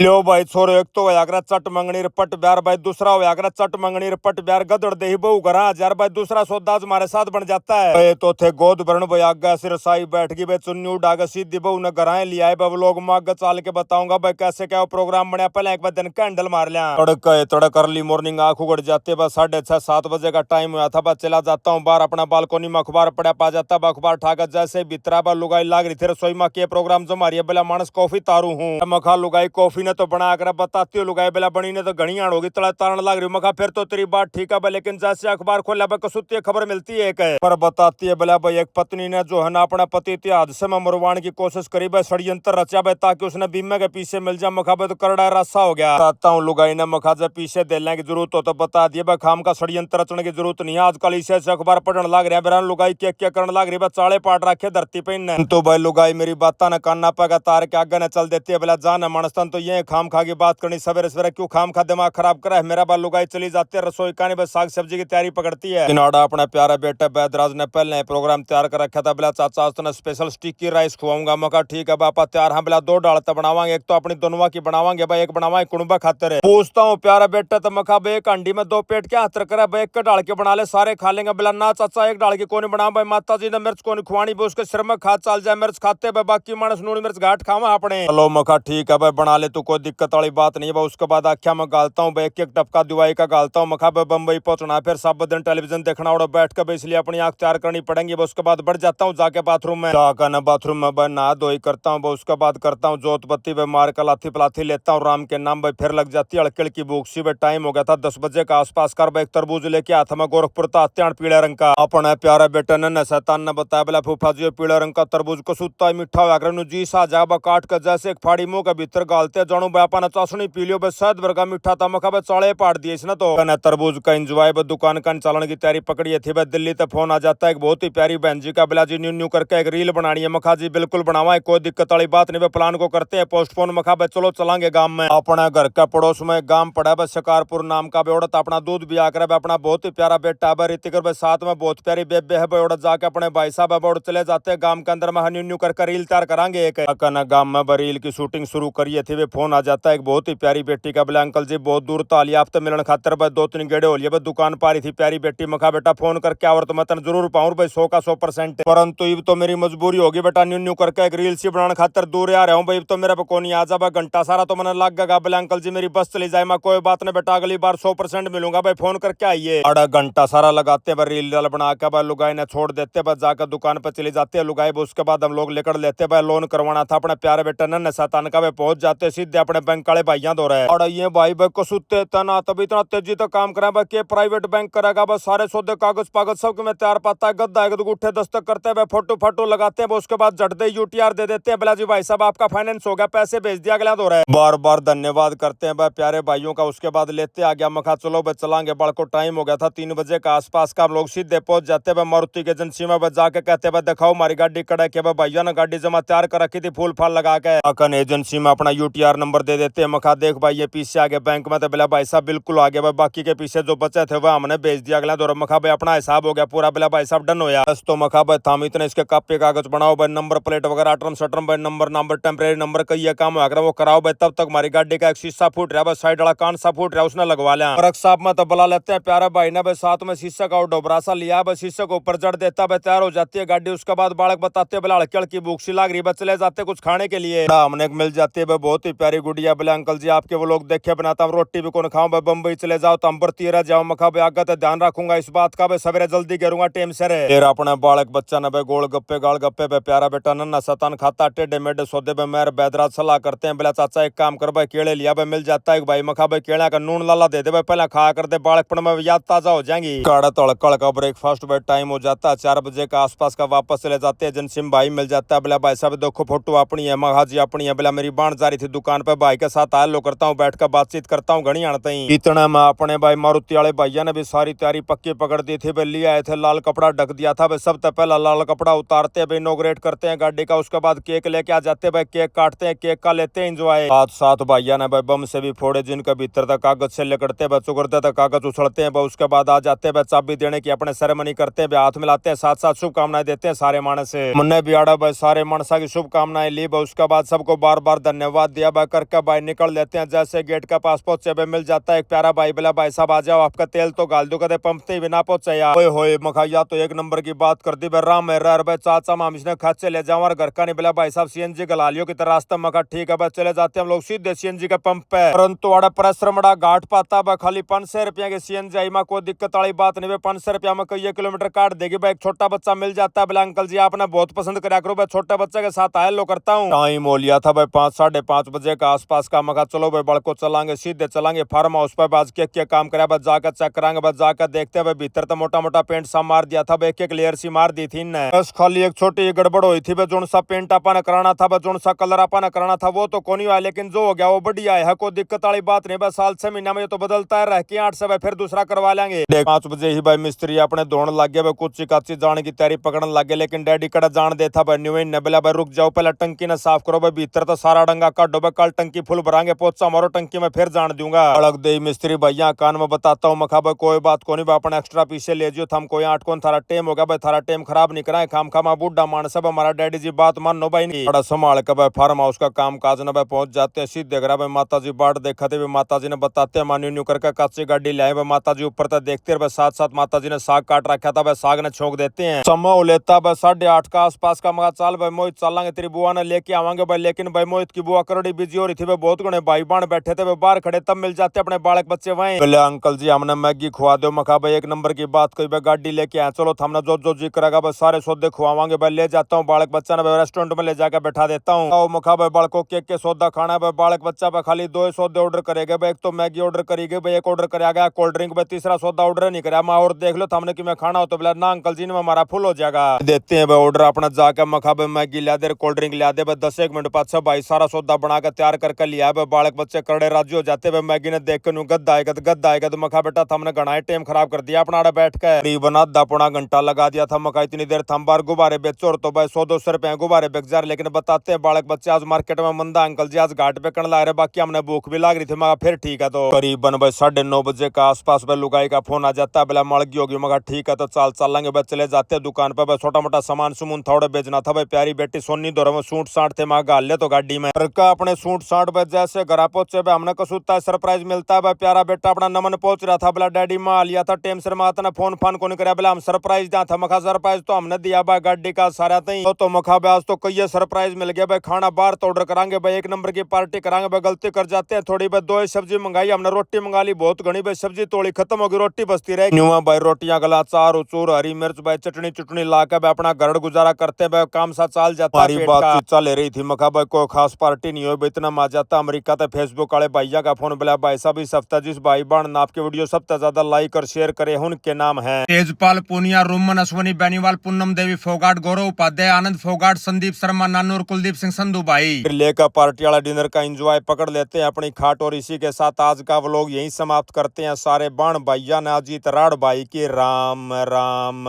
लो भाई छोरो, एक तो व्यागरा चट मंगनी रपट ब्यार भाई, दूसरा व्यागरा चट मंगनी रपट ब्यार गदड़ दे बहु घरा हजार भाई, दूसरा सौदा हमारे साथ बन जाता है। भाई तो थे गोद भरण भाई आगा सिर साई बैठ गई भाई, चुन्नी उड़ागा सीधी बहु ने घराए लिया है भाई, लोग माग चाल के बताऊंगा भाई कैसे क्या प्रोग्राम बनया। पहले एक बार दिन कैंडल मार लिया, तड़क अर्ली मॉर्निंग आंख उगड़ जाती है बस 6:30-7 बजे का टाइम हुआ था। बस चला जाता हूँ बाहर, अपना बालकोनी में अखबार पड़ा पा जाता है, अखबार ठाकर जैसे भीतरा बा लुगाई लाग रही थी रसोई में के प्रोग्राम जो मारी बोला मानस कॉफी तारू हूँ। मखा लुगाई कॉफी ने तो बना कर बताती हो, लुगाई बेला बनी ने तो घनी आड़ होगी, तड़ा तारण लग रही मखा फिर तो तेरी बात ठीक है, लेकिन जैसे अखबार खोला कसुती खबर मिलती है एक है पर बताती है बोला भाई एक पत्नी ने जो है ना अपना पति थे हादसे में मरवाने की कोशिश करी भाई, षड्यंत्र रचा भाई ताकि उसने बीमे के पीछे मिल जाए। मखा तो करड़ा रास्ता हो गया। बताता हूँ लुगाई ने मखा जब पीछे देने की जरूरत हो तो बता दिए भाई, खाम का षड्यंत्र रचने की जरूरत नहीं है। आजकल इसे अखबार पढ़ने लग रहा है बेरान लुगाई क्या करने लग रही है, चाले पाट रखे धरती पे इन तो भाई लुगाई मेरी बात न काना पागा तार के आगे न चल देती है बोला जान मानस्तन तो ये खाम खा की बात करनी सवेरे सवेरे क्यों खाम खा दिमाग खराब करा है मेरा। बाल लुगाई चली जाती है रसोई खाने बस साग सब्जी की तैयारी पकड़ती है। किनाड़ा अपना प्यारा बेटा बैदराज ने पहले प्रोग्राम तैयार कर रखा था, बोला चाचा आज तो स्पेशल स्टिकी राइस खुआऊंगा। मका ठीक है बापा तैयार, हाँ बोला 2 डालता बनावांगे, एक तो अपनी दोनों की बनावांगे भाई, एक बनावांगे कुणबा खातिर है। पूछता हूँ प्यारा बेटा तो मखा भाई एक अंडी में 2 पेट क्या हतर करे भाई, एक डाल के बना ले सारे खा लेंगे। बोला ना चाचा एक डाल के कौन बना भाई, माता जी ने मिर्च कौन खुआनी भाई, उसके सिर में खा चल जाए मिर्च खाते भाई, बाकी मानस नून मिर्च घाट खावा अपने। चलो मखा ठीक है भाई बना ले तू, कोई दिक्कत वाली बात नहीं है। उसके बाद आख्या में गालता हूँ भाई, एक टपका दिवाई का गालता हूँ। मखा भाई बम्बई पहुंचना फिर सब दिन टेलीविजन देखना और बैठ कर इसलिए अपनी आंख तैयार करनी पड़ेंगी। उसके बाद बढ़ जाता हूँ जाके बाथरूम में, जाकर ना बाथरूम में भाई नहा धोई करता हूँ। उसके बाद करता हूँ जोत बत्ती भाई, मार कर लाथी पलाथी लेता हूँ राम के नाम भाई, फिर लग जाती है अड़कड़ की भूख सी भाई। टाइम हो गया था 10 बजे का आसपास कर भाई, एक तरबूज लेके हाथ में गोरखपुर था हत्याण पीले रंग का। अपना प्यारा बेटा ने शैतान ने बताया बोला फूफा जी पीले रंग का तरबूज को सूता मीठा हुआ जी सा जा काट कर जैसे एक फाड़ी मुंह के भीतर गालते जानू भाई, अपना चाशनी पी लियो भाई, शायद वर्गा मीठा था। मखा भाई चाले पाट दिए इसने तो तरबूज का इंजॉय दुकान का चलन की तैयारी पकड़ी थी भाई। दिल्ली तक फोन आ जाता है एक बहुत ही प्यारी बहन जी का, बिला जी न्यू न्यू करके एक रील बनानी है। मखा जी बिल्कुल बनावा है, कोई दिक्कत वाली बात नहीं, प्लान को करते हैं पोस्टपोन। मखा भाई चलो चलांगे गांव में, अपने घर का पड़ोस में गांव पड़ा है शिकारपुर नाम का बेड़त, अपना दूध भी आकर अपना बहुत ही प्यारा बेटा है ऋतिक भाई, साथ में बहुत प्यारी बेबे है बेड़त, जाके अपने भाई साहब है चले जाते हैं गांव के अंदर में न्यू न्यू करके रील तैयार करांगे एक गांव में रील की शूटिंग शुरू करिए थी। फोन आ जाता है एक बहुत ही प्यारी बेटी का, बोले अंकल जी बहुत दूर ताली आप तो मिलन खातर भाई 2-3 गेड़े हो लिए दुकान पा रही थी प्यारी बेटी। मखा बेटा फोन करके और तो मैं तन जरूर पाऊं भाई 100 का 100%, परंतु ये तो मेरी मजबूरी होगी बेटा, न्यू न्यू करके एक रील सी बनाने खातर दूर आ रहा हूँ भाई, तो मेरा पे कोनी आ जा घंटा सारा तो मैंने लग गया। बोले अंकल जी मेरी बस चली जाए, मैं कोई बात नहीं बेटा अगली बार 100% मिलूंगा भाई, फोन करके आइए। आधा घंटा सारा लगाते भाई रील बना के भाई, लुगाई ने छोड़ देते भाई, जाकर दुकान पर चली जाती है लुगाई। उसके बाद हम लोग लेकर लेते भाई, लोन करवाना था अपने प्यारे बेटा ने शैतान का भाई, पहुंच जाते सीधे अपने बैंक वाले भाइयों दो रहे और ये भाई भाई को सुते तना तभी इतना तेजी तक काम करा भाई, के प्राइवेट बैंक करेगा बस, सारे सौदे कागज पागज सब में तैयार पाता है, गद्दा एक गुट्ठे दस्तक करते हैं फोटो फाटो लगाते हैं, उसके बाद झट दे यूटीआर दे देते हैं, बोला जी भाई साहब आपका फाइनेंस हो गया, पैसे भेज दिया गया, दो रहे बार बार धन्यवाद करते हैं भाई प्यारे भाइयों का। उसके बाद लेते आ गया मखा चलो भाई चलांगे, बड़ को टाइम हो गया था 3 बजे का आसपास का, हम लोग सीधे पहुंच जाते भाई मारुति की एजेंसी में जाके कहते भाई दिखाओ हमारी गाड़ी कड़ा के भाई, भैया ने गाड़ी जमा तैयार कर रखी थी फूल फाल लगा के, अकन एजेंसी में अपना यूटीआर नंबर दे देते हैं। मखा देख भाई ये पीछे आगे बैंक में, तो बोला भाई साहब बिल्कुल आगे भाई, बाकी के पीछे जो बचे थे वह हमने भेज दिया अगला दौर। मखा भाई अपना हिसाब हो गया पूरा, बोला भाई साहब डन हो गया बस। तो मखा भाई थाम इतने इसके कापे कागज बनाओ भाई, नंबर प्लेट वगैरह अटरम सटरम भाई, नंबर टेम्परेरी नंबर का ये काम होगा वो कराओ भाई। तब तक हमारी गाड़ी का एक शीशा फूट रहा है, साइड वाला कान सा फूट रहा है, उसने लगवा लिया। वर्क साहब में तो बुला लेते हैं प्यारा भाई ने भाई, साथ में शीशे का डोबरा सा लिया भाई, शीशे को ऊपर जड़ देता भाई, तैयार हो जाती है गाड़ी। उसके बाद बालक बताते बोला हड़कड़ की भूख सी लाग रही है, चले जाते कुछ खाने के लिए, हमने मिल जाती है बहुत ही प्यारी गुड़िया। बोले अंकल जी आपके वो लोग देखे बनाता हूँ, रोटी भी कौन खाऊं भाई, बम्बई चले जाओ तो अंबर तीरा जाओ। मखा भाई आगे तो ध्यान रखूंगा इस बात का भाई, सवेरे जल्दी करूंगा टेम से रे। फिर अपने बालक बच्चा ने भाई गोल गप्पे गाल गप्पे पे प्यारा बेटा नन्ना शतान खाता टेढ़े मेढ़े सौदे में मेरे बैदराज सलाह करते हैं। बोला चाचा एक काम कर भाई केले लिया भाई, मिल जाता है भाई। मखा भाई केला का नून लाला दे दे भाई, पहले खा कर दे बालकपन में याद ताजा हो जाएंगी। काड़ा तड़कड़ का ब्रेकफास्ट भाई टाइम हो जाता है 4 बजे का आसपास का, वापस चले जाते हैं एजेंसी में भाई मिल जाता है। बोला भाई साहब देखो फोटो अपनी है, मखा जी अपनी है। बोला मेरी बाण जा रही थी दुकान पे, भाई के साथ आलो करता हूँ, बैठ कर बातचीत करता हूँ घड़ी आनते ही। इतना मैं अपने भाई मारुति वाले भैया ने भी सारी तैयारी पक्की पकड़ दी थी भाई, लिए आए थे लाल कपड़ा ढक दिया था भाई, सबसे पहला लाल कपड़ा उतारते भाई, इनॉग्रेट करते हैं गाड़ी का। उसके बाद केक लेके आ जाते भाई, केक काटते हैं, केक का लेते हैं एंजॉय। साथ भैया ने भाई बम से भी फोड़े, जिनका भीतर तक कागज से लेकड़ते भाई, चुगड़ते तक कागज उछलते हैं भाई। उसके बाद आ जाते भाई चाबी देने की अपने सेरेमनी करते हैं, हाथ मिलाते हैं, साथ साथ शुभकामनाएं देते हैं सारे मानस से। मुन्ने भी आड़ा भाई सारे मानसा की शुभकामनाएं ली भाई। उसके बाद सबको बार बार धन्यवाद दिया भाई, करके भाई निकल लेते हैं। जैसे गेट के पास पहुंचे भाई मिल जाता है एक प्यारा भाई, बोला भाई साहब आ जाओ, आपका तेल तो गाल दो, कदे पंपते ही बिना पहुंचे यार। ओए होए मखाइया तो एक नंबर की बात कर दी भाई, राम मेरा भाई चाचा माम इसने खर्चे ले जाओ और घर का नहीं। बोला भाई साहब सीएनजी गला लियो की तरह रास्ते में। ठीक है भाई चले जाते हैं हम लोग सीधे सीएनजी के पंप पे। परंतु अड़ा परिश्रम घाट पाता भाई, खाली 500 रुपया के सीएनजी आई में कोई दिक्कत वाली बात नहीं भाई। 500 रुपया में कई किलोमीटर काट देगी भाई। एक छोटा बच्चा मिल जाता है, बोला अंकल जी आपने बहुत पसंद करा करो भाई, छोटे बच्चे के साथ आया लो करता हूँ। टाइम हो लिया था भाई 5 साढ़े 5 बजे का आसपास का। मगा चलो भाई बड़को चलांगे, सीधे चलांगे फार्म हाउस पर। बाज क्या काम करा बस जाकर चेक करांगे, बस जाकर देखते हैं भाई। भीतर तो मोटा मोटा पेंट सा मार दिया था भाई, एक लेयर सी मार दी थी ने। बस खाली एक छोटी गड़बड़ हुई थी भाई, जोन सा पेंट आपा ने कराना था, जोन सा कलर आपा ने कराना था वो तो कोनी हुआ, लेकिन जो हो गया वो बढ़िया है, कोई दिक्कत वाली बात नहीं। बस साल 6 महीना में ये तो बदलता है, रह के 8 से भाई फिर दूसरा करवा लेंगे। 5 बजे ही भाई मिस्त्री अपने धोने लग गए भाई, कुछ काची जाने की तैयारी पकड़ने लग गए। लेकिन डैडी कड़ा जान दे था भाई, न्यू ने बोला भाई रुक जाओ पहले टंकी ने साफ करो भाई, भीतर तो सारा डंगा काटो भाई, कल टंकी फुल भरांगे, पोचा मारो टंकी में फिर जान दूंगा। अलग दे मिस्त्री भैया कान में बताता हूँ मखा भाई कोई बात को नहीं भाई, अपने एक्स्ट्रा पीछे ले जियो थम कोई 8 कौन थारा टेम होगा भाई, थारा टेम खराब नहीं कराए खाम खामा बूढ़ा मान सब हमारा डैडी जी बात मानो भाई नहीं। बड़ा संभाल के भाई फार्म हाउस का काम काज न भाई पहुंच जाते हैं। सीधे करा भाई माता जी बाट देखा थे, माता जी ने बताते हैं मान्यू न्यू करके काची गाड़ी लाए भाई। माता जी ऊपर तक देखते रहे, साथ साथ माता जी ने साग काट रखा था भाई, साग ने छोंक देते हैं। समय लेता भाई 8:30 का आसपास का। मगा चाल भाई मोहित चलेंगे, तेरी बुआ ने लेके आवांगे भाई। लेकिन भाई मोहित की बुआ करोड़ी बिजी हो रही थी भाई, बहुत घने भाई बाण बैठे थे भाई बाहर खड़े, तब मिल जाते अपने बालक बच्चे वहीं। बोले अंकल जी हमने मैगी खुआ दो। मखा भाई एक नंबर की बात कोई भाई, गाड़ी लेके आए चलो, हमने जो जो जी करेगा भाई सारे सौदे खुआवांगे भाई। ले जाता हूँ बालक बच्चा ने भाई रेस्टोरेंट में ले जाकर बैठा देता हूँ। मखा भाई बालको के सौदा खाना भाई, बालक बच्चा भाई खाली 2 सौदे ऑर्डर करेगा भाई। एक तो मैगी ऑर्डर करेगी भाई, एक ऑर्डर करा गया कोल्ड ड्रिंक भाई, तीसरा सौदा ऑर्डर नहीं करा। मैं और देख लो हमने कि मैं खाना हो तो बोला ना अंकल जी ने हमारा फुल हो जाएगा। देते हैं भाई ऑर्डर अपना जाकर। मखा भाई मैगी ला दे, कोल्ड ड्रिंक ला दे भाई, 10-1 मिनट बाद से भाई सारा सौदा बनाकर तैयार करके लिया भाई। बालक बच्चे करड़े राजी हो जाते भाई, मैगी ने देख कर गद्दा आएगा तो मखा बेटा हमने घना टाइम खराब कर दिया अपना बैठ कर। करीबन आधा पौना घंटा लगा दिया था मखा, इतनी देर थम बार गुब्बारे बेचो और तो भाई 100-200 रुपए गुब्बारे बेच जा। लेकिन बताते हैं बालक बच्चे आज मार्केट में मंदा अंकल जी आज घाट पे कण ला रहे, बाकी हमने भूख भी लाग रही थी। मगा फिर ठीक है तो करीबन भाई 9:30 बजे का आसपास भाई लुगाई का फोन आ जाता है, बोला मड़गी होगी। मगा ठीक है तो चलेंगे भाई, चले जाते हैं दुकान पर भाई। छोटा मोटा सामान सुमून थोड़ा बेचना था भाई, प्यारी बेटी सोनी दौरा में सूट साट थे मगा गाल ले तो गाड़ी में का अपने सूट साट भाई। जैसे घर पहुंचे भाई हमने कसूता सरप्राइज मिलता है भाई, प्यारा बेटा अपना नमन पहुंच रहा था, बोला डैडी मां लिया था टेम से माता ने फोन फान को नहीं कराया, बोला हम सरप्राइज दिया था। मखा सरप्राइज तो हमने दिया भाई गाड़ी का सारा थी तो मखा भाई आज तो कई सरप्राइज मिल गया भाई। खाना बाहर तो ऑर्डर करांगे भाई, एक नंबर की पार्टी करांगे भाई। गलती कर जाते हैं थोड़ी भाई, 2 सब्जी मंगाई हमने, रोटी मंगा ली बहुत घनी भाई, सब्जी तोड़ी खत्म होगी, रोटी बचती रही न्यूआ भाई। रोटियां गला चार उचूर हरी मिर्च भाई, चटनी चुटनी लाकर भाई अपना घर गुजारा करते भाई, काम सा चाल जाता है। बात चल रही थी मखा भाई कोई खास पार्टी नहीं हो, इतना मजा आता अमेरिका तो फेसबुक वाले भैया का फोन, बोला भाई साहब इस हफ्ता जिस भाई बहन आपके वीडियो सबसे ज्यादा लाइक और शेयर करे उनके नाम है तेजपाल पूनिया, रोमन अश्वनी बेनीवाल, पूनम देवी फोगाट, गौरव उपाध्याय, आनंद फोगाट, संदीप शर्मा, नानूर, कुलदीप सिंह संधू भाई। फिर लेकर पार्टी वाला डिनर का एंजॉय पकड़ लेते हैं अपनी खाट। और इसी के साथ आज का व्लॉग यहीं समाप्त करते हैं। सारे बाण भैया ने अजीत राड़ भाई की राम राम।